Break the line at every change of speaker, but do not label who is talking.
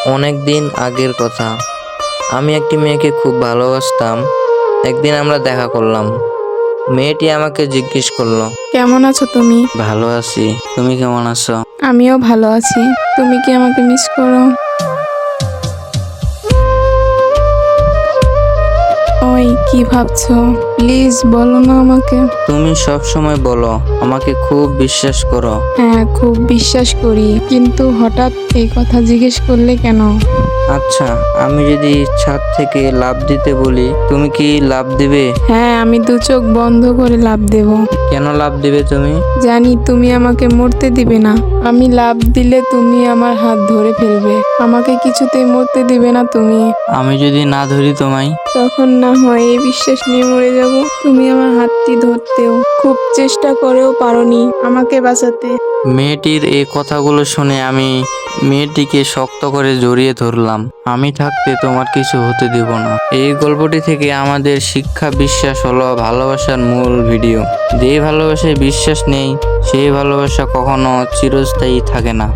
অনেক দিন আগের কথা। আমি একটি মেয়েকে খুব ভালোবাসতাম। একদিন আমরা দেখা করলাম। মেয়েটি আমাকে জিজ্ঞেস করলো,
কেমন আছো তুমি?
ভালো আছি, তুমি কেমন আছো?
আমিও ভালো আছি। তুমি কি আমাকে মিস করো? ওই কি ভাবছো? প্লিজ বলো না আমাকে।
তুমি সব সময় বলো আমাকে খুব বিশ্বাস করো।
হ্যাঁ, খুব বিশ্বাস করি, কিন্তু হঠাৎ এই কথা জিজ্ঞেস করলে কেন?
আচ্ছা, আমি যদি ছাদ থেকে লাফ দিতে বলি, তুমি কি লাফ দিবে?
হ্যাঁ, আমি দু চোখ বন্ধ করে লাফ দেব।
কেন লাফ দিবে তুমি?
জানি তুমি আমাকে মরতে দিবে না। আমি লাফ দিলে তুমি আমার হাত ধরে ফেলবে। আমাকে কিছুতেই মরতে দিবে না তুমি।
আমি যদি না ধরি তোমায়?
তখন না হয় এই বিশ্বাস নিয়ে মরে যাব। তুমি আমার হাতটি ধরতেও খুব চেষ্টা করেও পারোনি আমাকে বাঁচাতে।
মেয়েটির এই কথাগুলো শুনে আমি মেয়েটিকে শক্ত করে জড়িয়ে ধরলাম। আমি থাকতে তোমার কিছু হতে দেব না। এই গল্পটি থেকে আমাদের শিক্ষা বিশ্বাস হলো ভালোবাসার মূল ভিডিও। যে ভালোবাসায় বিশ্বাস নেই সেই ভালোবাসা কখনো চিরস্থায়ী থাকে না।